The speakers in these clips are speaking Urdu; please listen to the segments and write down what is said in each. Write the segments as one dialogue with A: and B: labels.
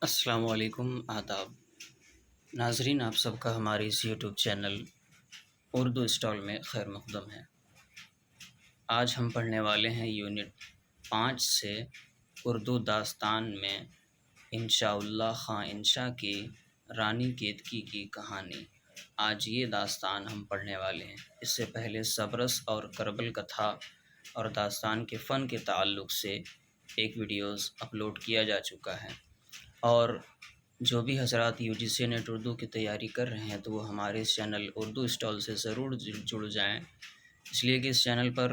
A: السلام علیکم، آداب ناظرین، آپ سب کا ہماری اس یوٹیوب چینل اردو اسٹال میں خیر مقدم ہے۔ آج ہم پڑھنے والے ہیں یونٹ 5 سے اردو داستان میں انشاء اللہ خاں انشا کی رانی کیتکی کی کہانی۔ آج یہ داستان ہم پڑھنے والے ہیں۔ اس سے پہلے صبرس اور کربل کتھا اور داستان کے فن کے تعلق سے ایک ویڈیوز اپلوڈ کیا جا چکا ہے، اور جو بھی حضرات U G C NET Urdu کی تیاری کر رہے ہیں تو وہ ہمارے اس چینل اردو اسٹال سے ضرور جڑ جائیں، اس لیے کہ اس چینل پر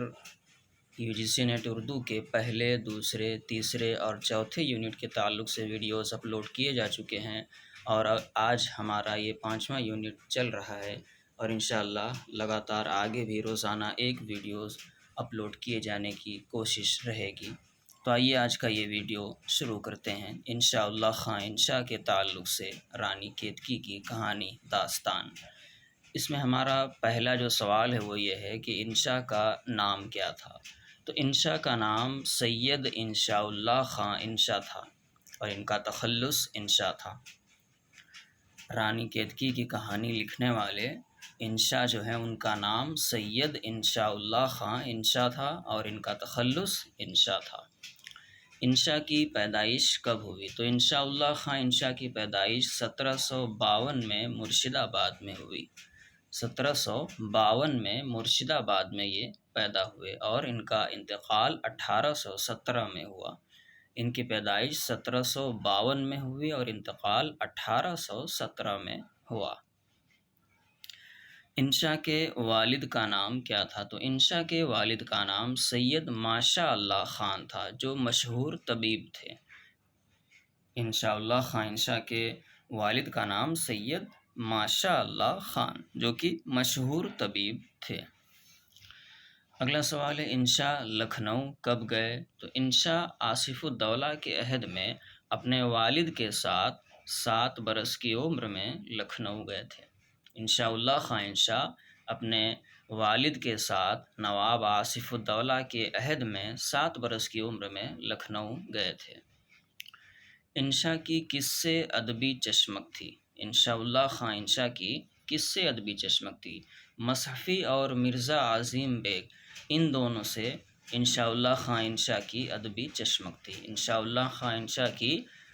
A: U G C NET Urdu کے پہلے، دوسرے، تیسرے اور چوتھے یونٹ کے تعلق سے ویڈیوز اپلوڈ کیے جا چکے ہیں، اور آج ہمارا یہ 5واں یونٹ چل رہا ہے، اور انشاءاللہ لگاتار آگے بھی روزانہ ایک ویڈیوز اپلوڈ کیے جانے کی کوشش رہے گی۔ تو آئیے آج کا یہ ویڈیو شروع کرتے ہیں انشاء اللہ خاں انشا کے تعلق سے رانی کیتکی کی کہانی داستان۔ اس میں ہمارا پہلا جو سوال ہے وہ یہ ہے کہ انشا کا نام کیا تھا؟ تو انشا کا نام سید انشاء اللہ خاں انشا تھا، اور ان کا تخلص انشا تھا۔ رانی کیتکی کی کہانی لکھنے والے انشا جو ہیں ان کا نام سید انشاء اللہ خاں انشا تھا، اور ان کا تخلص انشا تھا۔ انشا کی پیدائش کب ہوئی؟ تو انشاء اللہ خاں انشا کی پیدائش 1752 میں مرشد آباد میں ہوئی۔ 1752 میں مرشد آباد میں یہ پیدا ہوئے، اور ان کا انتقال 1817 میں ہوا۔ ان کی پیدائش 1752 میں ہوئی اور انتقال 1817 میں ہوا۔ انشا کے والد کا نام کیا تھا؟ تو انشا کے والد کا نام سید ماشاء اللہ خان تھا، جو مشہور طبیب تھے۔ انشاء اللہ خاں انشا کے والد کا نام سید ماشاء اللہ خان، جو کہ مشہور طبیب تھے۔ اگلا سوال ہے انشا لکھنؤ کب گئے؟ تو انشا آصف الدولہ کے عہد میں اپنے والد کے ساتھ 7 برس کی عمر میں لکھنؤ گئے تھے۔ انشاء اللہ خاں انشا اپنے والد کے ساتھ نواب آصف الدولہ کے عہد میں 7 برس کی عمر میں لکھنؤ گئے تھے۔ انشا کی کس سے ادبی چشمک تھی؟ انشاء اللہ خاں انشا کی کس سے ادبی چشمک تھی؟ مصحفی اور مرزا عظیم بیگ، ان دونوں سے انشاء اللہ خاں انشا کی ادبی چشمک تھی۔ انشاء اللہ خاں انشا کی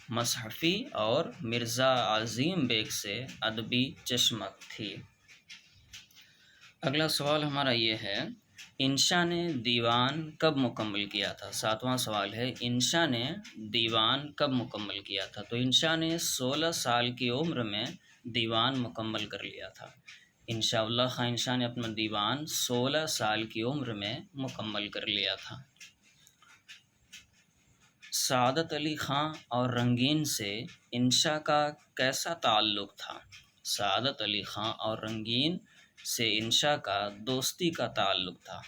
A: مصحفی اور مرزا عظیم بیگ سے ادبی چشمک تھی۔ اگلا سوال ہمارا یہ ہے انشا نے دیوان کب مکمل کیا تھا؟ 7واں سوال ہے انشا نے دیوان کب مکمل کیا تھا؟ تو انشا نے 16 سال کی عمر میں دیوان مکمل کر لیا تھا۔ انشاء اللہ خاں انشا نے اپنا دیوان 16 سال کی عمر میں مکمل کر لیا تھا۔ سعادت علی خاں اور رنگین سے انشا کا کیسا تعلق تھا؟ سعادت علی خاں اور رنگین سے انشا کا دوستی کا تعلق تھا۔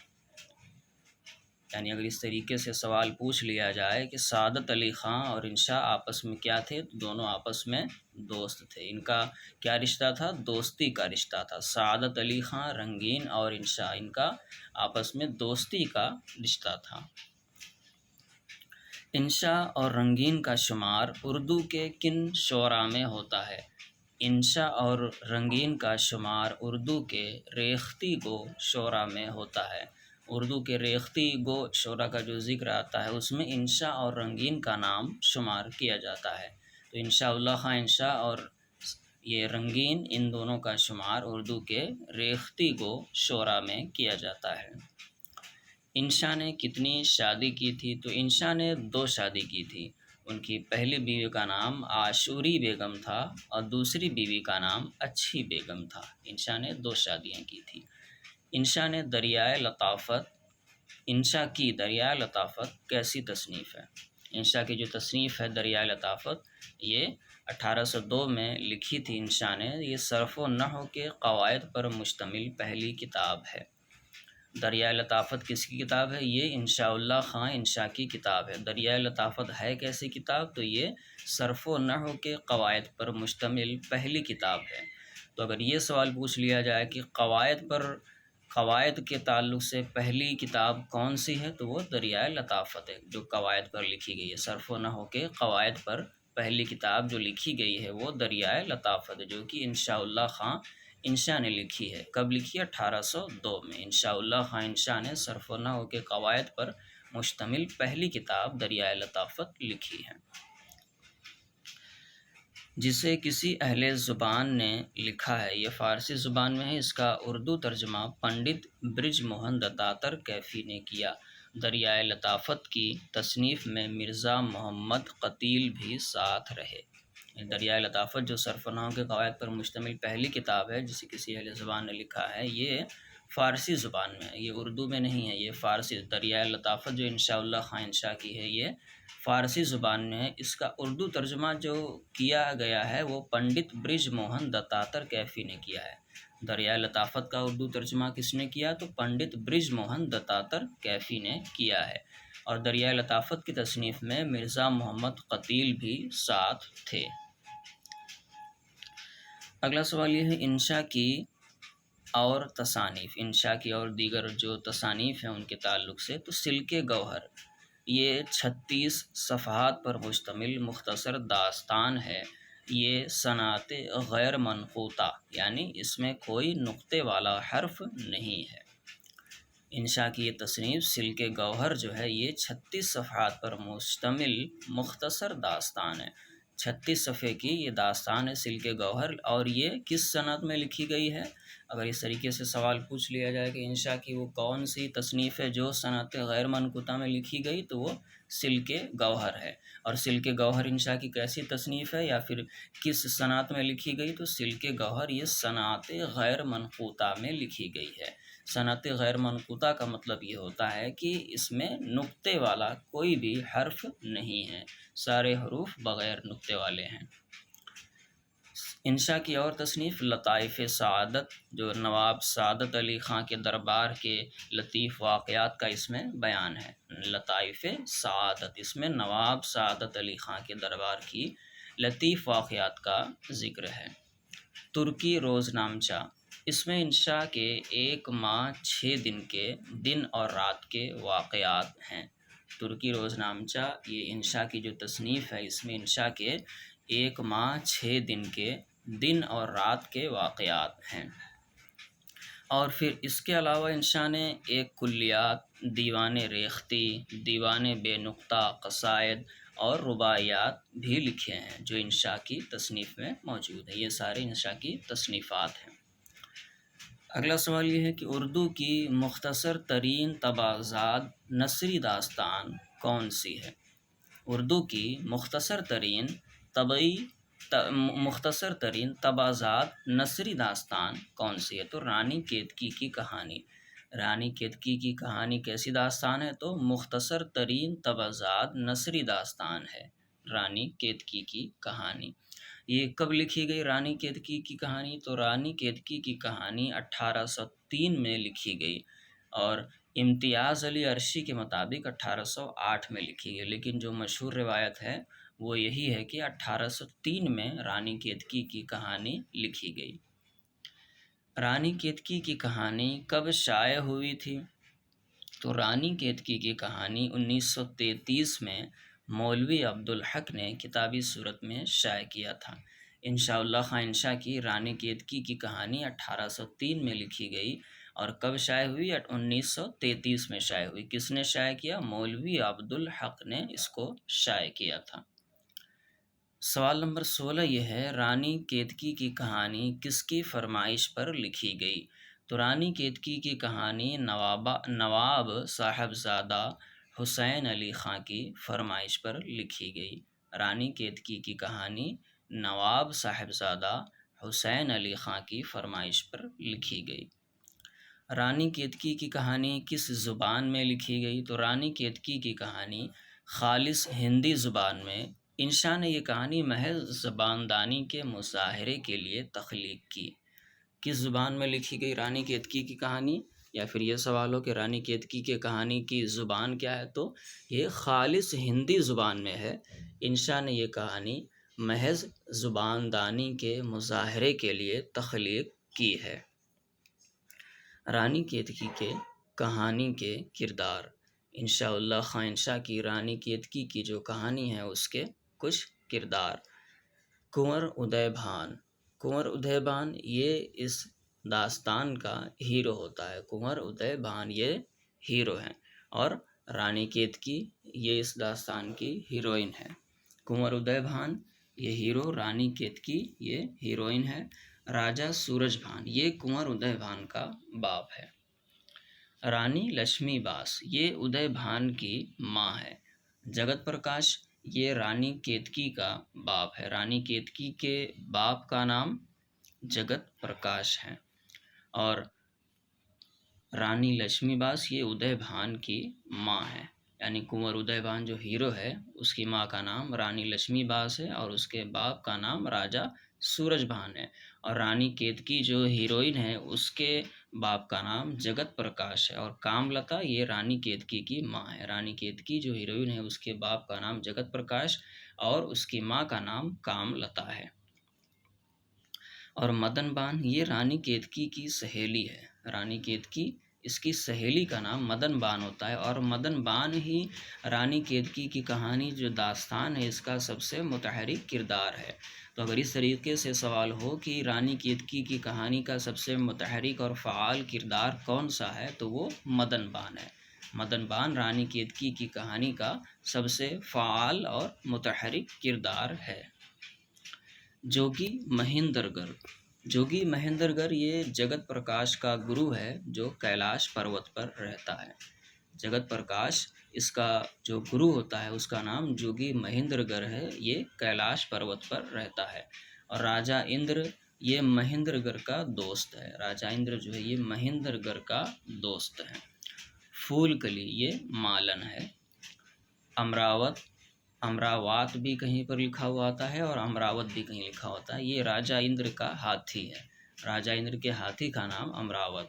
A: یعنی اگر اس طریقے سے سوال پوچھ لیا جائے کہ سعادت علی خاں اور انشا آپس میں کیا تھے، تو دونوں آپس میں دوست تھے۔ ان کا کیا رشتہ تھا؟ دوستی کا رشتہ تھا۔ سعادت علی خاں، رنگین اور انشا، ان کا آپس میں دوستی کا رشتہ تھا۔ انشا اور رنگین کا شمار اردو کے کن شعراء میں ہوتا ہے؟ انشا اور رنگین کا شمار اردو کے ریختہ گو شعراء میں ہوتا ہے۔ اردو کے ریختہ گو شعراء کا جو ذکر آتا ہے اس میں انشا اور رنگین کا نام شمار کیا جاتا ہے۔ تو انشاء اللہ خاں انشا اور یہ رنگین، ان دونوں کا شمار اردو کے ریختہ گو شعراء میں کیا جاتا ہے۔ انشا نے کتنی شادی کی تھی؟ تو انشا نے 2 شادی کی تھی۔ ان کی پہلی بیوی کا نام عاشوری بیگم تھا، اور دوسری بیوی کا نام اچھی بیگم تھا۔ انشا نے 2 شادیاں کی تھی۔ انشا نے دریائے لطافت، انشا کی دریائے لطافت کیسی تصنیف ہے؟ انشا کی جو تصنیف ہے دریائے لطافت، یہ 1802 میں لکھی تھی انشا نے۔ یہ صرف و نحو کے قواعد پر مشتمل پہلی کتاب ہے۔ دریائے لطافت کس کی کتاب ہے؟ یہ انشاء اللہ خاں انشا کی کتاب ہے۔ دریائے لطافت ہے کیسی کتاب؟ تو یہ صرف و نحو کے قواعد پر مشتمل پہلی کتاب ہے۔ تو اگر یہ سوال پوچھ لیا جائے کہ قواعد کے تعلق سے پہلی کتاب کون سی ہے، تو وہ دریائے لطافت ہے، جو قواعد پر لکھی گئی ہے، صرف و نحو کے قواعد پر پہلی کتاب جو لکھی گئی ہے وہ دریائے لطافت، جو کہ انشاء اللہ خان انشا نے لکھی ہے۔ کب لکھی ہے؟ 1802 میں انشاء اللہ خان انشا نے صرف و نحو کے قواعد پر مشتمل پہلی کتاب دریائے لطافت لکھی ہے، جسے کسی اہل زبان نے لکھا ہے۔ یہ فارسی زبان میں ہے، اس کا اردو ترجمہ پنڈت برج موہن دتاتر کیفی نے کیا۔ دریائے لطافت کی تصنیف میں مرزا محمد قتیل بھی ساتھ رہے۔ دریائے لطافت جو صرف و نحو کے قواعد پر مشتمل پہلی کتاب ہے جسے کسی اہل زبان نے لکھا ہے، یہ فارسی زبان میں ہے، یہ اردو میں نہیں ہے، یہ فارسی۔ دریائے لطافت جو انشاء اللہ خان انشا کی ہے، یہ فارسی زبان میں ہے۔ اس کا اردو ترجمہ جو کیا گیا ہے وہ پنڈت برج موہن دتاتر کیفی نے کیا ہے۔ دریائے لطافت کا اردو ترجمہ کس نے کیا؟ تو پنڈت برج موہن دتاتر کیفی نے کیا ہے، اور دریائے لطافت کی تصنیف میں مرزا محمد قتیل بھی ساتھ تھے۔ اگلا سوال یہ ہے انشا کی اور تصانیف، انشا کی اور دیگر جو تصانیف ہیں ان کے تعلق سے۔ تو سلک گوہر یہ 36 صفحات پر مشتمل مختصر داستان ہے۔ یہ صنعت غیر منقوطہ، یعنی اس میں کوئی نقطے والا حرف نہیں ہے۔ انشا کی یہ تصنیف سلک گوہر جو ہے یہ 36 صفحات پر مشتمل مختصر داستان ہے۔ 36 صفحے کی یہ داستان ہے سلک گوہر، اور یہ کس صنعت میں لکھی گئی ہے؟ اگر اس طریقے سے سوال پوچھ لیا جائے کہ انشا کی وہ کون سی تصنیف ہے جو صنعت غیر منقوطہ میں لکھی گئی، تو وہ سلک گوہر ہے۔ اور سلک گوہر انشا کی کیسی تصنیف ہے یا پھر کس صنعت میں لکھی گئی؟ تو سلک گوہر یہ صنعت غیر منقوطہ میں لکھی گئی ہے۔ صنعت غیر منقوطہ کا مطلب یہ ہوتا ہے کہ اس میں نقطے والا کوئی بھی حرف نہیں ہے، سارے حروف بغیر نقطے والے ہیں۔ انشا کی اور تصنیف لطائف سعادت، جو نواب سعادت علی خان کے دربار کے لطیف واقعات کا اس میں بیان ہے۔ لطائف سعادت، اس میں نواب سعادت علی خان کے دربار کی لطیف واقعات کا ذکر ہے۔ ترکی روزنامچہ، اس میں انشا کے 1 ماہ 6 دن کے دن اور رات کے واقعات ہیں۔ ترکی روزنامچہ یہ انشا کی جو تصنیف ہے، اس میں انشا کے 1 ماہ 6 دن کے دن اور رات کے واقعات ہیں۔ اور پھر اس کے علاوہ انشا نے ایک کلیات، دیوان ریختی، دیوان بے نقطہ، قصائد اور رباعیات بھی لکھے ہیں جو انشا کی تصنیف میں موجود ہیں۔ یہ سارے انشا کی تصنیفات ہیں۔ اگلا سوال یہ ہے کہ اردو کی مختصر ترین طبعزاد نثری داستان کون سی ہے؟ اردو کی مختصر ترین طبعزاد نثری داستان کون سی ہے؟ تو رانی کیتکی کی کہانی۔ رانی کیتکی کی کہانی کیسی داستان ہے؟ تو مختصر ترین طبعزاد نثری داستان ہے رانی کیتکی کی کہانی۔ یہ کب لکھی گئی رانی کیتکی کی کہانی؟ تو رانی کیتکی کی کہانی 1803 میں لکھی گئی، اور امتیاز علی عرشی کے مطابق 1808 میں لکھی گئی، لیکن جو مشہور روایت ہے وہ یہی ہے کہ 1803 میں رانی کیتکی کی کہانی لکھی گئی۔ رانی کیتکی کی کہانی کب شائع ہوئی تھی؟ تو رانی کیتکی کی کہانی 1933 میں مولوی عبدالحق نے کتابی صورت میں شائع کیا تھا۔ انشاء اللہ خان انشا کی رانی کیتکی کی کہانی 1803 میں لکھی گئی، اور کب شائع ہوئی؟ 1933 میں شائع ہوئی۔ کس نے شائع کیا؟ مولوی عبدالحق نے اس کو شائع کیا تھا۔ سوال نمبر 16 یہ ہے رانی کیتکی کی کہانی کس کی فرمائش پر لکھی گئی؟ تو رانی کیتکی کی کہانی نواب صاحبزادہ حسین علی خان کی فرمائش پر لکھی گئی۔ رانی کیتکی کی کہانی نواب صاحبزادہ حسین علی خان کی فرمائش پر لکھی گئی۔ رانی کیتکی کی کہانی کس زبان میں لکھی گئی؟ تو رانی کیتکی کی کہانی خالص ہندی زبان میں۔ انشا نے یہ کہانی محض زباندانی کے مظاہرے کے لیے تخلیق کی۔ کس زبان میں لکھی گئی رانی کیتکی کی کہانی؟ یا پھر یہ سوال ہو کہ رانی کیتکی کی کہانی کی زبان کیا ہے؟ تو یہ خالص ہندی زبان میں ہے۔ انشا نے یہ کہانی محض زباندانی کے مظاہرے کے لیے تخلیق کی ہے۔ رانی کیتکی کے کہانی کے کردار۔ انشاء اللہ خان انشا کی رانی کیتکی کی جو کہانی ہے اس کے کچھ کردار۔ کنور ادے بھان، کنور ادے بھان یہ اس داستان کا ہیرو ہوتا ہے۔ کنور ادے بھان یہ ہیرو ہیں، اور رانی کیتکی یہ اس داستان کی ہیروئن ہے۔ کنور ادے بھان یہ ہیرو، رانی کیتکی یہ ہیروئن ہے۔ راجا سورج بھان یہ کنور ادے بھان کا باپ ہے۔ رانی لکشمی باس یہ ادے بھان کی ماں ہے۔ جگت پرکاش یہ رانی کیتکی کا باپ ہے۔ رانی کیتکی کے باپ کا نام جگت پرکاش ہے، اور رانی لکشمی باس یہ ادے بھان کی ماں ہے۔ یعنی کنور ادے بھان جو ہیرو ہے اس کی ماں کا نام رانی لکشمی باس ہے، اور اس کے باپ کا نام راجا سورج بھان ہے۔ اور رانی کیتکی جو ہیروئن ہے اس کے باپ کا نام جگت پرکاش ہے، اور کاملتا یہ رانی کیتکی کی ماں ہے۔ رانی کیتکی جو ہیروئن ہے اس کے باپ کا نام جگت پرکاش اور اس کی ماں کا نام کاملتا ہے۔ اور مدن بان یہ رانی کیتکی کی سہیلی ہے۔ رانی کیتکی اس کی سہیلی کا نام مدن بان ہوتا ہے، اور مدن بان ہی رانی کیتکی کی کہانی جو داستان ہے اس کا سب سے متحرک کردار ہے۔ تو اگر اس طریقے سے سوال ہو کہ رانی کیتکی کی کہانی کا سب سے متحرک اور فعال کردار کون سا ہے تو وہ مدن بان ہے۔ مدن بان رانی کیتکی کی کہانی کا سب سے فعال اور متحرک کردار ہے۔ جوگی مہندر گر، جوگی مہندر گر یہ جگت پرکاش کا گرو ہے جو کیلاش پروت پر رہتا ہے۔ جگت پرکاش اس کا جو گرو ہوتا ہے اس کا نام جوگی مہندر گر ہے، یہ کیلاش پروت پر رہتا ہے۔ اور راجا اندر یہ مہندر گر کا دوست ہے۔ راجا اندر جو ہے یہ مہندر گر کا دوست ہے۔ پھول کلی یہ مالن ہے۔ امراوت، امراوات بھی کہیں پر لکھا ہوا آتا ہے اور امراوت بھی کہیں لکھا ہوتا ہے، یہ راجا اندر کا ہاتھی ہے۔ راجا اندر کے ہاتھی کا نام امراوت۔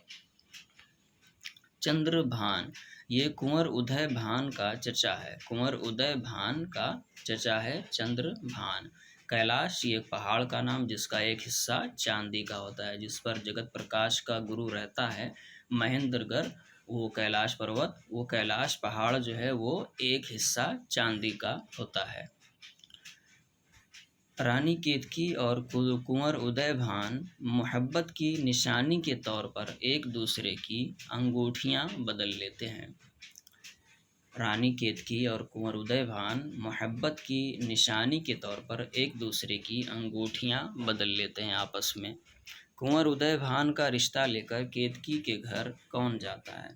A: چندر بھان یہ کنور ادے بھان کا چچا ہے۔ کنور ادے بھان کا چچا ہے چندر بھان۔ کیلاش یہ پہاڑ کا نام جس کا ایک حصہ چاندی کا ہوتا ہے، جس پر جگت پرکاش کا گرو رہتا ہے مہندر گر، وہ کیلاش پروت، وہ کیلاش پہاڑ جو ہے وہ ایک حصہ چاندی کا ہوتا ہے۔ رانی کیتکی اور کنور ادے بھان محبت کی نشانی کے طور پر ایک دوسرے کی انگوٹھیاں بدل لیتے ہیں۔ رانی کیتکی اور کنور ادے بھان محبت کی نشانی کے طور پر ایک دوسرے کی انگوٹھیاں بدل لیتے ہیں آپس میں۔ کنور ادے بھان کا رشتہ لے کر کیتکی کے گھر کون جاتا ہے؟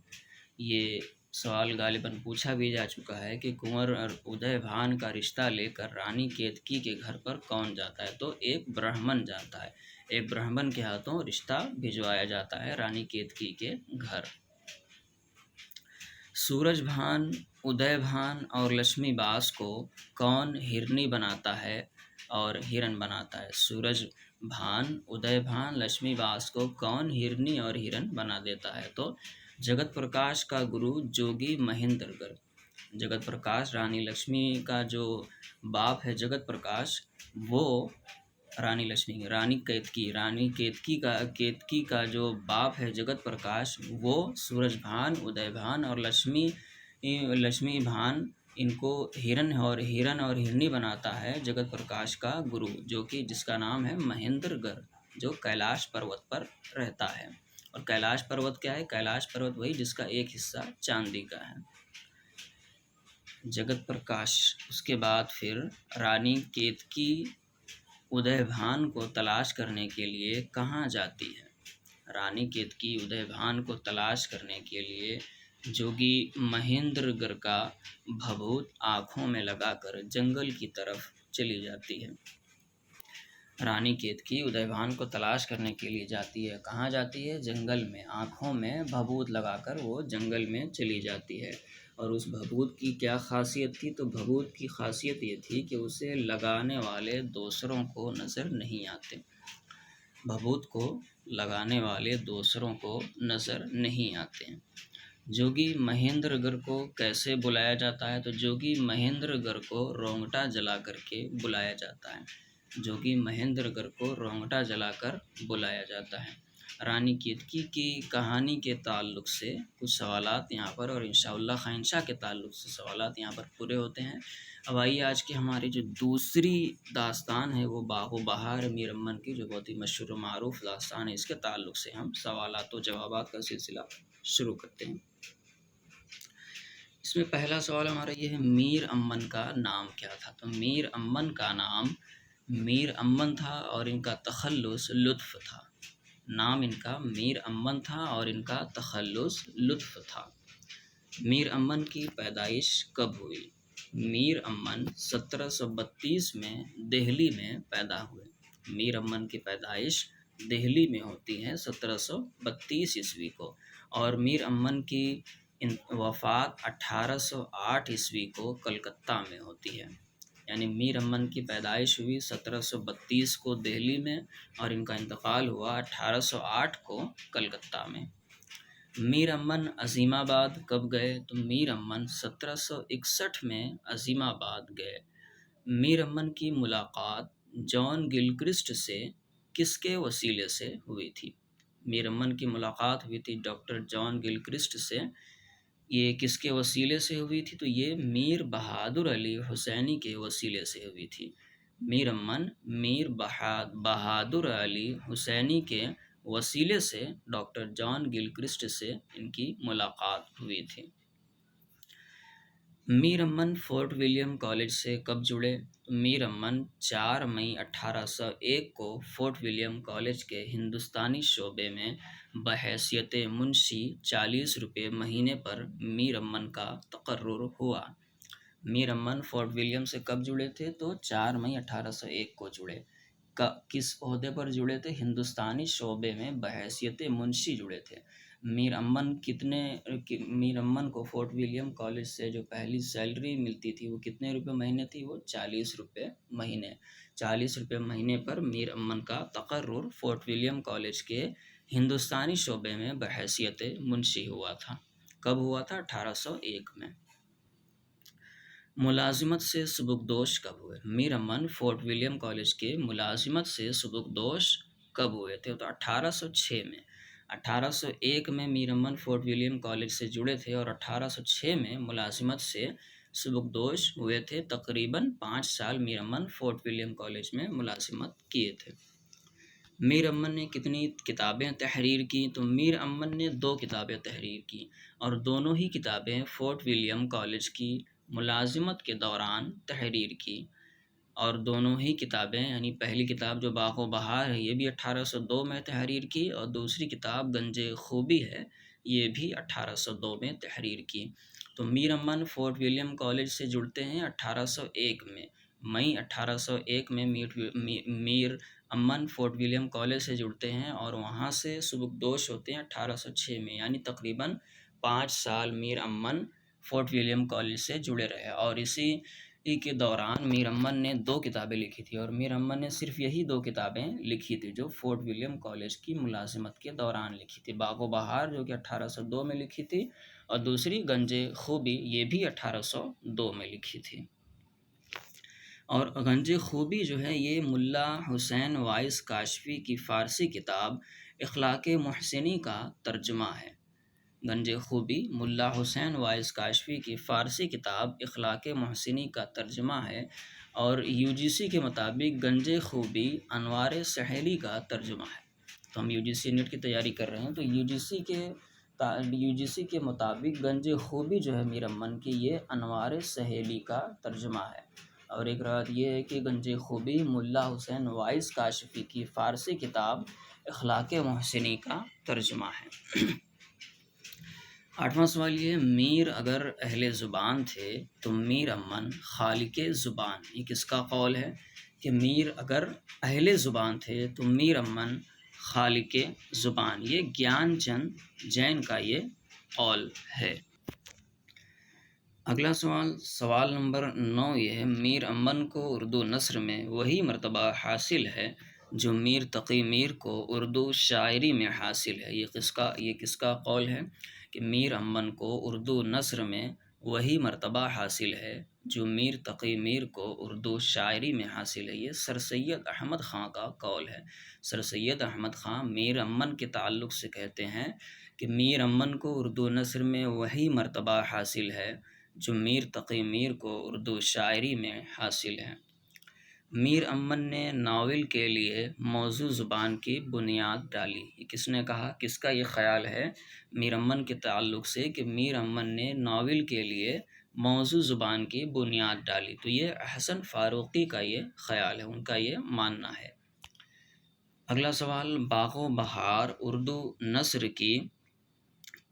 A: یہ سوال غالباً پوچھا بھی جا چکا ہے کہ کنور ادے بھان کا رشتہ لے کر رانی کیتکی کے گھر پر کون جاتا ہے؟ تو ایک برہمن جاتا ہے، ایک برہمن کے ہاتھوں رشتہ بھجوایا جاتا ہے رانی کیتکی کے گھر۔ سورج بھان، ادے بھان اور لکشمی باس کو کون ہرنی بناتا ہے اور ہرن بناتا ہے؟ سورج بھان، ادے بھان، لکشمی باس کو کون ہرنی اور ہرن بنا دیتا ہے؟ تو جگت پرکاش کا گرو جوگی مہندر گر۔ جگت پرکاش رانی لکشمی کا جو باپ ہے جگت پرکاش، وہ رانی لکشمی، رانی کیتکی کا جو باپ ہے جگت پرکاش، وہ سورج بھان، ادے بھان اور لکشمی بھان ان کو ہرن اور ہرنی بناتا ہے جگت پرکاش کا گرو، جو کہ جس کا نام ہے مہندر گر، جو کیلاش پروت پر رہتا ہے۔ اور کیلاش پروت کیا ہے؟ کیلاش پروت وہی جس کا ایک حصہ چاندی کا ہے۔ جگت پرکاش اس کے بعد پھر رانی کیتکی ادے بھان کو تلاش کرنے کے لیے کہاں جاتی ہے؟ رانی کیتکی ادے بھان کو تلاش کرنے کے لیے جوگی مہندر گر کا بھبھوت آنکھوں میں لگا کر جنگل کی طرف چلی جاتی ہے۔ رانی کیتکی ادے بھان کو تلاش کرنے کے لیے جاتی ہے، کہاں جاتی ہے؟ جنگل میں، آنکھوں میں بھبھوت لگا کر وہ جنگل میں چلی جاتی ہے۔ اور اس بھبھوت کی کیا خاصیت تھی؟ تو بھبھوت کی خاصیت یہ تھی کہ اسے لگانے والے دوسروں کو نظر نہیں آتے۔ بھبھوت کو لگانے والے دوسروں کو نظر نہیں آتے۔ جوگی مہندر گر کو کیسے بلایا جاتا ہے؟ تو جوگی مہندر گر کو رونگٹا جلا کر کے بلایا جاتا ہے۔ جوگی مہندر گر کو رونگٹا جلا کر بلایا جاتا ہے۔ رانی کیتکی کی کہانی کے تعلق سے کچھ سوالات یہاں پر، اور انشاءاللہ خنشا کے تعلق سے سوالات یہاں پر پورے ہوتے ہیں۔ اب آئیے آج کی ہماری جو دوسری داستان ہے وہ باغ و بہار میر امن کی، جو بہت ہی مشہور و معروف داستان ہے، اس کے تعلق سے ہم سوالات و جوابات کا سلسلہ شروع کرتے ہیں۔ اس میں پہلا سوال ہمارا یہ ہے، میر امن کا نام کیا تھا؟ تو میر امن کا نام میر امن تھا اور ان کا تخلص لطف تھا۔ نام ان کا میر امن تھا اور ان کا تخلص لطف تھا۔ میر امن کی پیدائش کب ہوئی؟ میر امن 1732 میں دہلی میں پیدا ہوئے۔ میر امن کی پیدائش دہلی میں ہوتی ہے 1732 عیسوی کو، اور میر امن کی وفات 1808 عیسوی کو کلکتہ میں ہوتی ہے۔ یعنی میر امن کی پیدائش ہوئی 1732 کو دہلی میں، اور ان کا انتقال ہوا 1808 کو کلکتہ میں۔ میر امن عظیم آباد کب گئے؟ تو میر امن 1761 میں عظیم آباد گئے۔ میر امن کی ملاقات جان گلکرسٹ سے کس کے وسیلے سے ہوئی تھی؟ میر امن کی ملاقات ہوئی تھی ڈاکٹر جان گلکرسٹ سے۔ یہ کس کے وسیلے سے ہوئی تھی؟ تو یہ میر بہادر علی حسینی کے وسیلے سے ہوئی تھی۔ میر امن میر بہادر علی حسینی کے وسیلے سے ڈاکٹر جان گلکرسٹ سے ان کی ملاقات ہوئی تھی۔ میر امن فورٹ ولیم کالج سے کب جڑے؟ میر امن 4 مئی 1801 کو فورٹ ولیم کالج کے ہندوستانی شعبے میں بحیثیت منشی 40 روپے مہینے پر میر امن کا تقرر ہوا۔ میر امن فورٹ ولیم سے کب جڑے تھے؟ تو 4 مئی 1801 کو جڑے۔ کس عہدے پر جڑے تھے؟ ہندوستانی شعبے میں بحیثیت منشی جڑے تھے۔ میر امن کو فورٹ ولیم کالج سے جو پہلی سیلری ملتی تھی وہ کتنے روپے مہینے تھی؟ وہ 40 روپے مہینے۔ 40 روپے مہینے پر میر امن کا تقرر فورٹ ولیم کالج کے ہندوستانی شعبے میں بحیثیت منشی ہوا تھا۔ کب ہوا تھا؟ 1801 میں۔ ملازمت سے سبکدوش کب ہوئے؟ میر امن فورٹ ولیم کالج کے ملازمت سے سبکدوش کب ہوئے تھے؟ تو 1806 میں۔ 1801 میں میر امن فورٹ ولیم کالج سے جڑے تھے اور 1806 میں ملازمت سے سبکدوش ہوئے تھے۔ تقریباً 5 سال میر امن فورٹ ولیم کالج میں ملازمت کیے تھے۔ میر امن نے کتنی کتابیں تحریر کی؟ تو میر امن نے 2 کتابیں تحریر کی، اور دونوں ہی کتابیں فورٹ ولیم کالج کی ملازمت کے دوران تحریر کی۔ اور دونوں ہی کتابیں، یعنی پہلی کتاب جو باغ و بہار ہے یہ بھی 1802 میں تحریر کی، اور دوسری کتاب گنج خوبی ہے یہ بھی 1802 میں تحریر کی۔ تو میر امن فورٹ ولیم کالج سے جڑتے ہیں 1801 میں۔ مئی 1801 میں میر امن فورٹ ولیم کالج سے جڑتے ہیں اور وہاں سے سبکدوش ہوتے ہیں 1806 میں، یعنی تقریباً 5 سال میر امن فورٹ ولیم کالج سے جڑے رہے۔ اور اسی کے دوران میر امن نے 2 کتابیں لکھی تھی، اور میر امن نے صرف یہی 2 کتابیں لکھی تھی جو فورٹ ولیم کالج کی ملازمت کے دوران لکھی تھی۔ باغ و بہار جو کہ 1802 میں لکھی تھی، اور دوسری گنج خوبی یہ بھی 1802 میں لکھی تھی۔ اور گنج خوبی جو ہے یہ ملا حسین وائس کاشفی کی فارسی کتاب اخلاق محسنی کا ترجمہ ہے۔ گنج خوبی ملا حسین وائس کاشفی کی فارسی کتاب اخلاق محسنی کا ترجمہ ہے، اور UGC کے مطابق گنج خوبی انوار سہیلی کا ترجمہ ہے۔ تو ہم UGC نیٹ کی تیاری کر رہے ہیں، تو UGC کے مطابق گنج خوبی جو ہے میر امن کی یہ انوار سہیلی کا ترجمہ ہے۔ اور ایک روایت یہ ہے کہ گنج خوبی ملا حسین وائس کاشفی کی فارسی کتاب اخلاق محسنی کا ترجمہ ہے۔ 8واں سوال یہ ہے، میر اگر اہل زبان تھے تو میر امن خالق زبان، یہ کس کا قول ہے؟ کہ میر اگر اہل زبان تھے تو میر امن خالق زبان، یہ گیان چند جین کا یہ قول ہے۔ اگلا سوال نمبر 9 یہ ہے، میر امن کو اردو نثر میں وہی مرتبہ حاصل ہے جو میر تقی میر کو اردو شاعری میں حاصل ہے۔ یہ کس کا قول ہے؟ کہ میر امن کو اردو نثر میں وہی مرتبہ حاصل ہے جو میر تقی میر کو اردو شاعری میں حاصل ہے۔ یہ سر سید احمد خاں کا قول ہے۔ سر سید احمد خاں میر امن کے تعلق سے کہتے ہیں کہ میر امن کو اردو نثر میں وہی مرتبہ حاصل ہے جو میر تقی میر کو اردو شاعری میں حاصل ہے۔ میر امن نے ناول کے لیے موضوع زبان کی بنیاد ڈالی۔ یہ کس نے کہا؟ کس کا یہ خیال ہے میر امن کے تعلق سے کہ میر امن نے ناول کے لیے موضوع زبان کی بنیاد ڈالی؟ تو یہ حسن فاروقی کا یہ خیال ہے، ان کا یہ ماننا ہے۔ اگلا سوال، باغ و بہار اردو نثر کی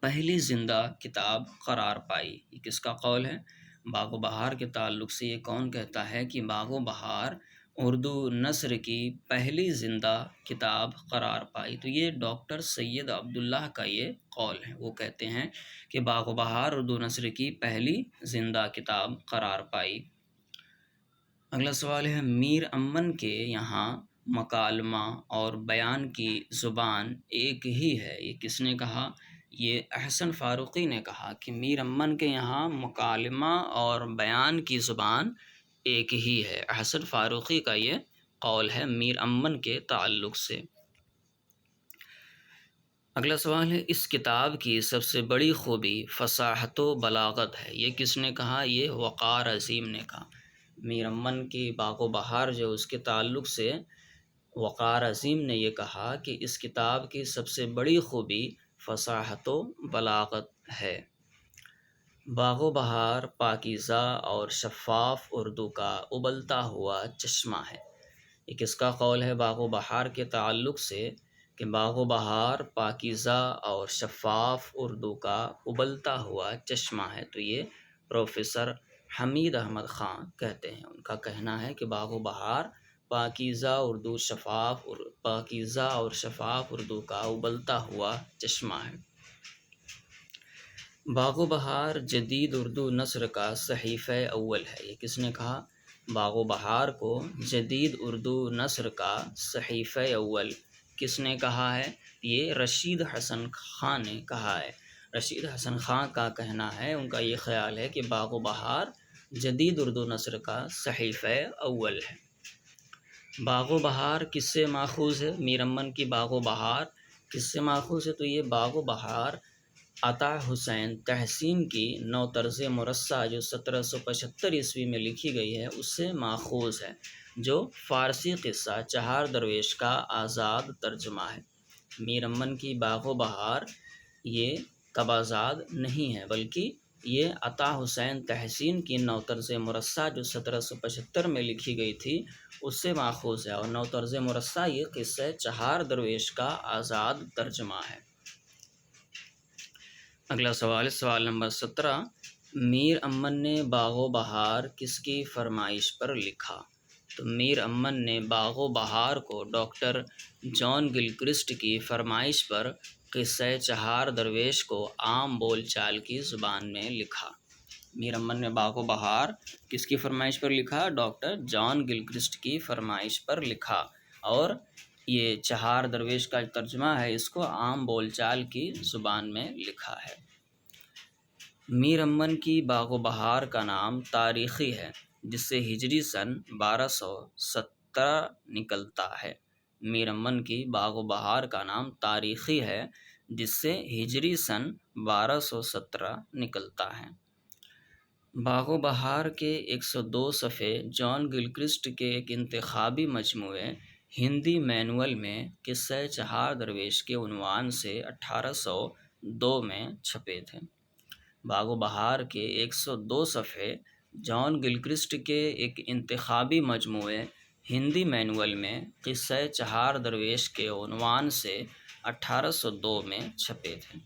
A: پہلی زندہ کتاب قرار پائی، یہ کس کا قول ہے؟ باغ و بہار کے تعلق سے یہ کون کہتا ہے کہ باغ و بہار اردو نثر کی پہلی زندہ کتاب قرار پائی؟ تو یہ ڈاکٹر سید عبداللہ کا یہ قول ہے۔ وہ کہتے ہیں کہ باغ و بہار اردو نثر کی پہلی زندہ کتاب قرار پائی۔ اگلا سوال ہے، میر امن کے یہاں مکالمہ اور بیان کی زبان ایک ہی ہے، یہ کس نے کہا؟ یہ احسن فاروقی نے کہا کہ میر امن کے یہاں مکالمہ اور بیان کی زبان ایک ہی ہے۔ احسن فاروقی کا یہ قول ہے میر امن کے تعلق سے۔ اگلا سوال ہے، اس کتاب کی سب سے بڑی خوبی فصاحت و بلاغت ہے، یہ کس نے کہا؟ یہ وقار عظیم نے کہا۔ میر امن کی باغ و بہار جو اس کے تعلق سے وقار عظیم نے یہ کہا کہ اس کتاب کی سب سے بڑی خوبی فصاحت و بلاغت ہے۔ باغ و بہار پاکیزہ اور شفاف اردو کا ابلتا ہوا چشمہ ہے، یہ کس کا قول ہے باغ و بہار کے تعلق سے کہ باغ و بہار پاکیزہ اور شفاف اردو کا ابلتا ہوا چشمہ ہے؟ تو یہ پروفیسر حمید احمد خان کہتے ہیں، ان کا کہنا ہے کہ باغ و بہار پاکیزہ اور شفاف اردو کا ابلتا ہوا چشمہ ہے۔ باغ و بہار جدید اردو نثر کا صحیفہ اول ہے، یہ کس نے کہا؟ باغ و بہار کو جدید اردو نثر کا صحیفہ اول کس نے کہا ہے؟ یہ رشید حسن خان نے کہا ہے۔ رشید حسن خان کا کہنا ہے، ان کا یہ خیال ہے کہ باغ و بہار جدید اردو نثر کا صحیفہ اول ہے۔ باغ و بہار کس سے ماخوذ ہے؟ میر امن کی باغ و بہار کس سے ماخوذ ہے؟ تو یہ باغ و بہار عطا حسین تحسین کی نو طرز مرصع جو 1775 عیسوی میں لکھی گئی ہے اس سے ماخوذ ہے، جو فارسی قصہ چہار درویش کا آزاد ترجمہ ہے۔ میر امن کی باغ و بہار یہ کبازاد نہیں ہے، بلکہ یہ عطا حسین تحسین کی نو طرز مرصع جو 1775 میں لکھی گئی تھی اس سے ماخوذ ہے، اور نو طرز مرصع یہ قصہ چہار درویش کا آزاد ترجمہ ہے۔ اگلا سوال، سوال نمبر 17، میر امن نے باغ و بہار کس کی فرمائش پر لکھا؟ تو میر امن نے باغ و بہار کو ڈاکٹر جان گلکرسٹ کی فرمائش پر قصہ چہار درویش کو عام بول چال کی زبان میں لکھا۔ میر امن نے باغ و بہار کس کی فرمائش پر لکھا؟ ڈاکٹر جان گلکرسٹ کی فرمائش پر لکھا، اور یہ چہار درویش کا ترجمہ ہے، اس کو عام بول چال کی زبان میں لکھا ہے۔ میر امن کی باغ و بہار کا نام تاریخی ہے جس سے ہجری سن 1217 نکلتا ہے۔ میر امن کی باغ و بہار کا نام تاریخی ہے جس سے ہجری سن 1217 نکلتا ہے۔ باغ و بہار کے 102 صفحے جان گلکرسٹ کے ایک انتخابی مجموعے ہندی مینول میں قصہ چہار درویش کے عنوان سے 1802 میں چھپے تھے۔ باغ و بہار کے 102 صفحے جان گلکرسٹ کے ایک انتخابی مجموعے ہندی مینول میں قصہ چہار درویش کے عنوان سے 1802 میں چھپے تھے۔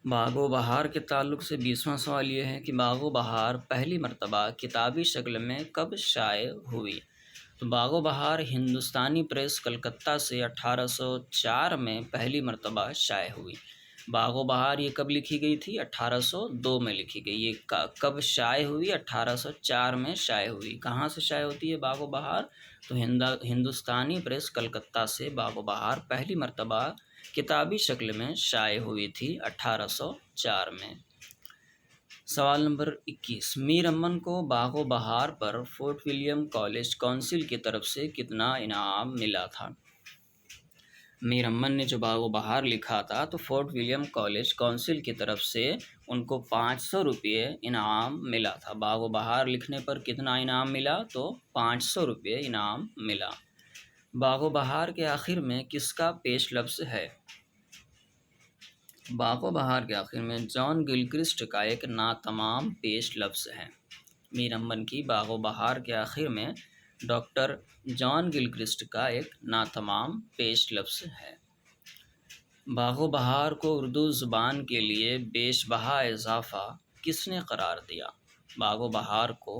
A: باغ و بہار کے تعلق سے 20واں سوال یہ ہے کہ باغ و بہار پہلی مرتبہ کتابی شکل میں کب شائع ہوئی؟ تو باغ و بہار ہندوستانی پریس کلکتہ سے 1804 میں پہلی مرتبہ شائع ہوئی۔ باغ و بہار یہ کب لکھی گئی تھی؟ 1802 میں لکھی گئی۔ یہ کب شائع ہوئی؟ 1804 میں شائع ہوئی۔ کہاں سے شائع ہوتی ہے باغ و بہار؟ تو ہندوستانی پریس کلکتہ سے باغ و بہار پہلی مرتبہ کتابی شکل میں شائع ہوئی تھی 1804 میں۔ سوال نمبر 21، میر امن کو باغ و بہار پر فورٹ ولیم کالج کونسل کی طرف سے کتنا انعام ملا تھا؟ میر امن نے جو باغ و بہار لکھا تھا تو فورٹ ولیم کالج کونسل کی طرف سے ان کو 500 روپے انعام ملا تھا۔ باغ و بہار لکھنے پر کتنا انعام ملا؟ تو 500 روپے انعام ملا۔ باغ و بہار کے آخر میں کس کا پیش لفظ ہے؟ باغ و بہار کے آخر میں جان گلکرسٹ کا ایک ناتمام پیش لفظ ہے۔ میر امن کی باغ و بہار کے آخر میں ڈاکٹر جان گلکرسٹ کا ایک ناتمام پیش لفظ ہے۔ باغ و بہار کو اردو زبان کے لیے بیش بہا اضافہ کس نے قرار دیا؟ باغ و بہار کو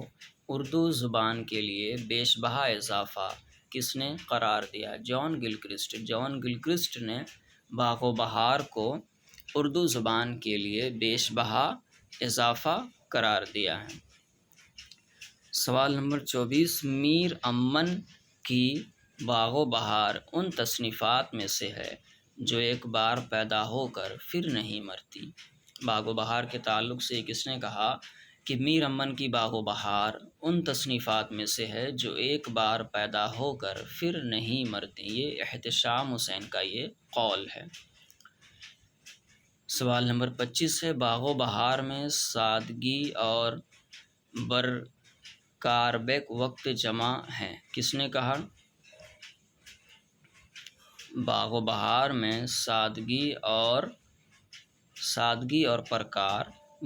A: اردو زبان کے لیے بیش بہا اضافہ کس نے قرار دیا؟ جان گلکرسٹ۔ جان گلکرسٹ نے باغ و بہار کو اردو زبان کے لیے بیش بہا اضافہ قرار دیا ہے۔ سوال نمبر 24، میر امن کی باغ و بہار ان تصنیفات میں سے ہے جو ایک بار پیدا ہو کر پھر نہیں مرتی۔ باغ و بہار کے تعلق سے کس نے کہا کہ میر امن کی باغ و بہار ان تصنیفات میں سے ہے جو ایک بار پیدا ہو کر پھر نہیں مرتی؟ یہ احتشام حسین کا یہ قول ہے۔ سوال نمبر 25 ہے، باغ و بہار میں سادگی اور برکاربیک وقت جمع ہیں، کس نے کہا؟ باغ و بہار میں سادگی اور پرکار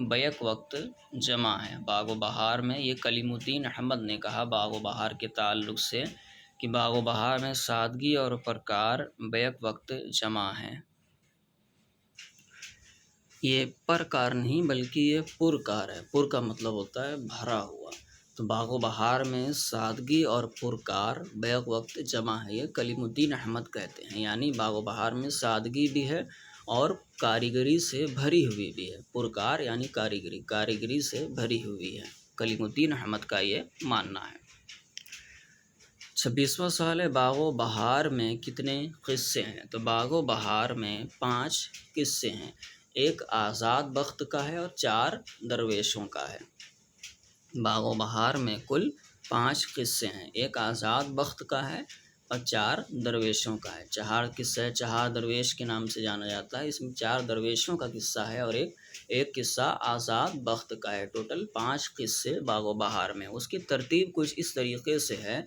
A: بیک وقت جمع ہے۔ باغ و بہار میں یہ کلیم الدین احمد نے کہا باغ و بہار کے تعلق سے کہ باغ و بہار میں سادگی اور پرکار بیک وقت جمع ہیں۔ یہ پرکار نہیں بلکہ یہ پرکار ہے۔ پر کا مطلب ہوتا ہے بھرا ہوا، تو باغ و بہار میں سادگی اور پرکار بیک وقت جمع ہے، یہ کلیم الدین احمد کہتے ہیں۔ یعنی باغ و بہار میں سادگی بھی ہے اور کاریگری سے بھری ہوئی بھی ہے۔ پرکار یعنی کاریگری سے بھری ہوئی ہے، کلیم الدین احمد کا یہ ماننا ہے۔ 26واں سوال ہے، باغ و بہار میں کتنے قصے ہیں؟ تو باغ و بہار میں 5 قصے ہیں۔ ایک آزاد بخت کا ہے اور 4 درویشوں کا ہے۔ باغ و بہار میں کل 5 قصے ہیں، ایک آزاد بخت کا ہے اور 4 درویشوں کا ہے۔ چہار قصہ چہار درویش کے نام سے جانا جاتا ہے، اس میں 4 درویشوں کا قصہ ہے اور ایک قصہ آزاد بخت کا ہے۔ ٹوٹل 5 قصے باغ و بہار میں۔ اس کی ترتیب کچھ اس طریقے سے ہے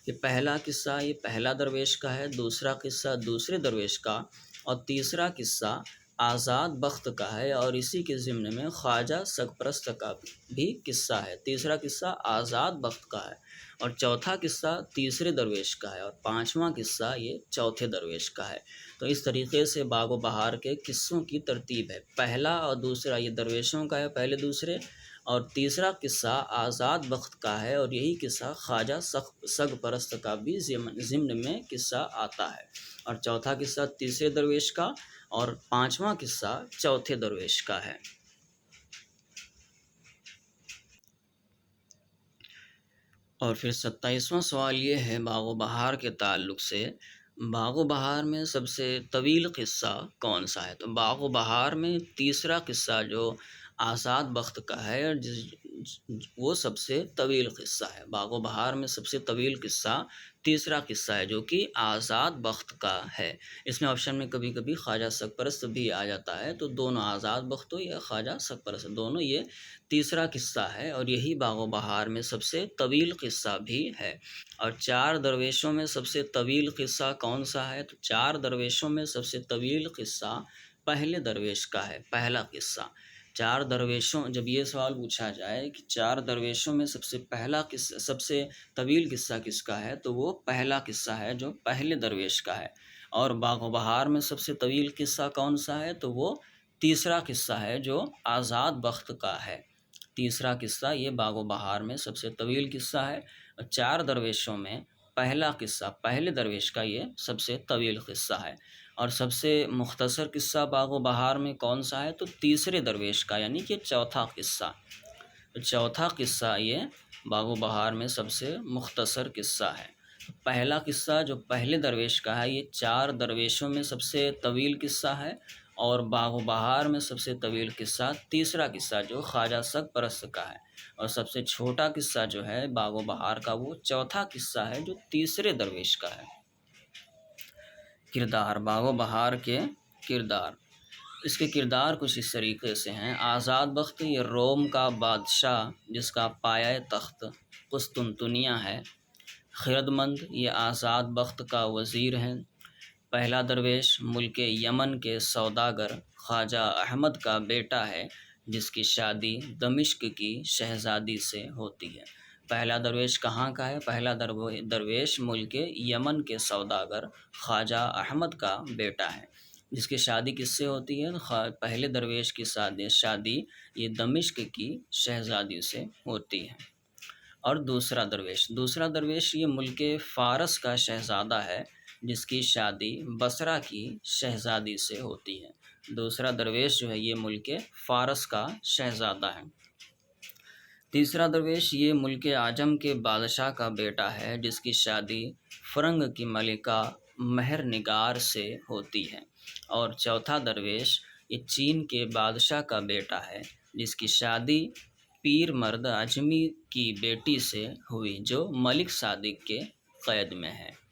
A: کہ پہلا قصہ یہ پہلا درویش کا ہے، دوسرا قصہ دوسرے درویش کا، اور تیسرا قصہ آزاد بخت کا ہے، اور اسی کے ضمن میں خواجہ سرپرست کا بھی قصہ ہے۔ تیسرا قصہ آزاد بخت کا ہے اور چوتھا قصہ تیسرے درویش کا ہے اور 5واں قصہ یہ چوتھے درویش کا ہے۔ تو اس طریقے سے باغ و بہار کے قصوں کی ترتیب ہے، پہلا اور دوسرا یہ درویشوں کا ہے، پہلے دوسرے، اور تیسرا قصہ آزاد بخت کا ہے اور یہی قصہ خواجہ سرپرست کا بھی ضمن میں قصہ آتا ہے، اور چوتھا قصہ تیسرے درویش کا اور 5واں قصہ چوتھے درویش کا ہے۔ اور پھر 27واں سوال یہ ہے باغ و بہار کے تعلق سے، باغ و بہار میں سب سے طویل قصہ کون سا ہے؟ تو باغ و بہار میں تیسرا قصہ جو آزاد بخت کا ہے وہ سب سے طویل قصہ ہے۔ باغ و بہار میں سب سے طویل قصہ تیسرا قصہ ہے جو کہ آزاد بخت کا ہے۔ اس میں آپشن میں کبھی کبھی خواجہ سرپرست بھی آ جاتا ہے، تو دونوں آزاد بخت ہو یا خواجہ سرپرست، دونوں یہ تیسرا قصہ ہے اور یہی باغ و بہار میں سب سے طویل قصہ بھی ہے۔ اور 4 درویشوں میں سب سے طویل قصہ کون سا ہے؟ تو 4 درویشوں میں سب سے طویل قصہ پہلے درویش کا ہے، پہلا قصہ۔ 4 درویشوں، جب یہ سوال پوچھا جائے کہ 4 درویشوں میں سب سے طویل قصہ کس کا ہے، تو وہ پہلا قصہ ہے جو پہلے درویش کا ہے۔ اور باغ و بہار میں سب سے طویل قصہ کون سا ہے؟ تو وہ تیسرا قصہ ہے جو آزاد بخت کا ہے۔ تیسرا قصہ یہ باغ و بہار میں سب سے طویل قصہ ہے، اور 4 درویشوں میں پہلا قصہ پہلے درویش کا یہ سب سے طویل قصہ ہے۔ اور سب سے مختصر قصہ باغ و بہار میں کون سا ہے؟ تو تیسرے درویش کا، یعنی کہ چوتھا قصہ۔ چوتھا قصہ یہ باغ و بہار میں سب سے مختصر قصہ ہے۔ پہلا قصہ جو پہلے درویش کا ہے یہ 4 درویشوں میں سب سے طویل قصہ ہے، اور باغ و بہار میں سب سے طویل قصہ تیسرا قصہ جو خواجہ سگ پرست کا ہے، اور سب سے چھوٹا قصہ جو ہے باغ و بہار کا وہ چوتھا قصہ ہے جو تیسرے درویش کا ہے۔ کردار، باغ و بہار کے کردار، اس کے کردار کچھ اس طریقے سے ہیں۔ آزاد بخت یہ روم کا بادشاہ جس کا پایہ تخت قسطنطنیہ ہے۔ خردمند یہ آزاد بخت کا وزیر ہے۔ پہلا درویش ملک یمن کے سوداگر خواجہ احمد کا بیٹا ہے جس کی شادی دمشق کی شہزادی سے ہوتی ہے۔ پہلا درویش کہاں کا ہے؟ پہلا درویش ملک یمن کے سوداگر خواجہ احمد کا بیٹا ہے جس کی شادی کس سے ہوتی ہے؟ پہلے درویش کی شادی یہ دمشق کی شہزادی سے ہوتی ہے۔ اور دوسرا درویش یہ ملک فارس کا شہزادہ ہے جس کی شادی بصرہ کی شہزادی سے ہوتی ہے۔ دوسرا درویش جو ہے یہ ملک فارس کا شہزادہ ہے۔ تیسرا درویش یہ ملک عجم کے بادشاہ کا بیٹا ہے جس کی شادی فرنگ کی ملکہ مہر نگار سے ہوتی ہے۔ اور چوتھا درویش یہ چین کے بادشاہ کا بیٹا ہے جس کی شادی پیر مرد اجمی کی بیٹی سے ہوئی جو ملک صادق کے قید میں ہے۔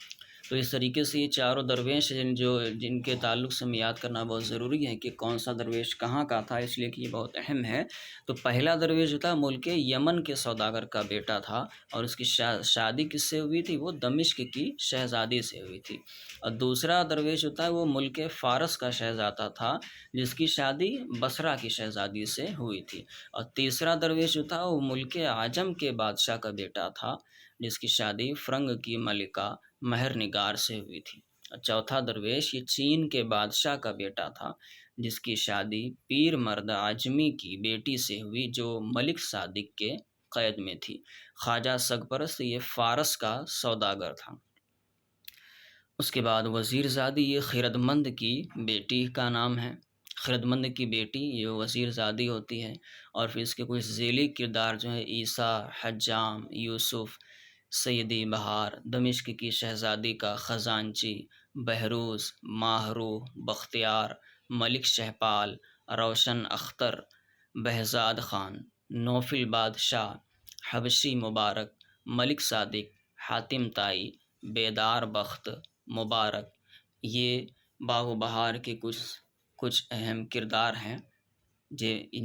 A: تو اس طریقے سے یہ چاروں درویش ہیں جن کے تعلق سے ہمیں یاد کرنا بہت ضروری ہے کہ کون سا درویش کہاں کا تھا، اس لیے کہ یہ بہت اہم ہے۔ تو پہلا درویش جو تھا ملک یمن کے سوداگر کا بیٹا تھا اور اس کی شادی کس سے ہوئی تھی؟ وہ دمشق کی شہزادی سے ہوئی تھی۔ اور دوسرا درویش جو تھا وہ ملک فارس کا شہزادہ تھا جس کی شادی بصرہ کی شہزادی سے ہوئی تھی۔ اور تیسرا درویش جو تھا وہ ملک عجم کے بادشاہ کا بیٹا تھا جس کی شادی فرنگ کی ملکہ مہر نگار سے ہوئی تھی۔ اور چوتھا درویش یہ چین کے بادشاہ کا بیٹا تھا جس کی شادی پیر مرد اجمی کی بیٹی سے ہوئی جو ملک صادق کے قید میں تھی۔ خواجہ سگ پرست یہ فارس کا سوداگر تھا۔ اس کے بعد وزیر زادی یہ خردمند کی بیٹی کا نام ہے۔ خردمند کی بیٹی یہ وزیر زادی ہوتی ہے۔ اور پھر اس کے کچھ ذیلی کردار جو ہیں عیسیٰ، حجام، یوسف، سیدی بہار، دمشق کی شہزادی کا خزانچی، بہروز، ماہرو، بختیار، ملک شہپال، روشن اختر، بہزاد خان، نوفل بادشاہ، حبشی مبارک، ملک صادق، حاتم طائی، بیدار بخت، مبارک، یہ باغ و بہار کے کچھ اہم کردار ہیں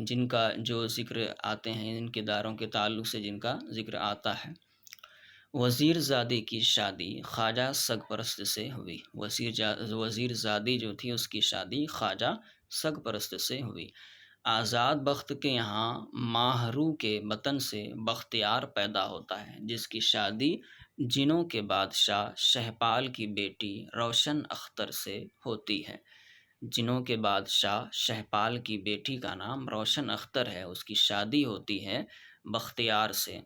A: جن کا جو ذکر آتے ہیں، ان کرداروں کے تعلق سے جن کا ذکر آتا ہے۔ وزیر زادی کی شادی خواجہ سگ پرست سے ہوئی۔ وزیر زادی جو تھی اس کی شادی خواجہ سگ پرست سے ہوئی۔ آزاد بخت کے یہاں ماہرو کے وطن سے بختیار پیدا ہوتا ہے جس کی شادی جنوں کے بادشاہ شہپال کی بیٹی روشن اختر سے ہوتی ہے۔ جنوں کے بادشاہ شہپال کی بیٹی کا نام روشن اختر ہے، اس کی شادی ہوتی ہے بختیار سے۔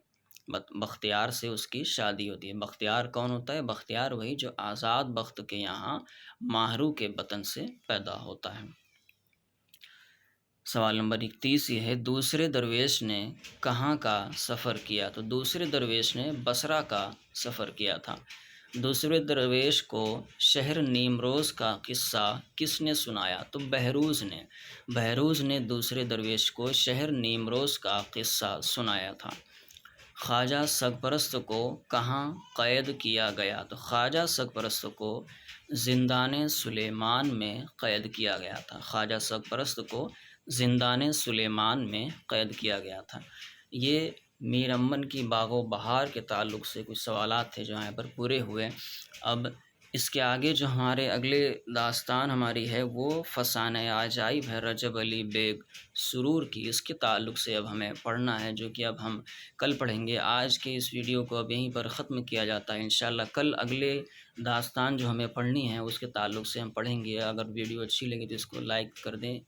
A: بختیار سے اس کی شادی ہوتی ہے۔ بختیار کون ہوتا ہے؟ بختیار وہی جو آزاد بخت کے یہاں ماہرو کے وطن سے پیدا ہوتا ہے۔ سوال نمبر 31 یہ ہے دوسرے درویش نے کہاں کا سفر کیا؟ تو دوسرے درویش نے بصرہ کا سفر کیا تھا۔ دوسرے درویش کو شہر نیمروز کا قصہ کس نے سنایا؟ تو بہروز نے دوسرے درویش کو شہر نیمروز کا قصہ سنایا تھا۔ خواجہ سگ پرست کو کہاں قید کیا گیا؟ تو خواجہ سگ پرست کو زندان سلیمان میں قید کیا گیا تھا۔ خواجہ سگ پرست کو زندان سلیمان میں قید کیا گیا تھا۔ یہ میر امن کی باغ و بہار کے تعلق سے کچھ سوالات تھے جو یہاں پر پورے ہوئے۔ اب اس کے آگے جو ہمارے اگلے داستان ہماری ہے وہ فسانہ عجائب ہے رجب علی بیگ سرور کی، اس کے تعلق سے اب ہمیں پڑھنا ہے جو کہ اب ہم کل پڑھیں گے۔ آج کے اس ویڈیو کو اب یہیں پر ختم کیا جاتا ہے۔ انشاءاللہ کل اگلے داستان جو ہمیں پڑھنی ہے اس کے تعلق سے ہم پڑھیں گے۔ اگر ویڈیو اچھی لگے تو اس کو لائک کر دیں،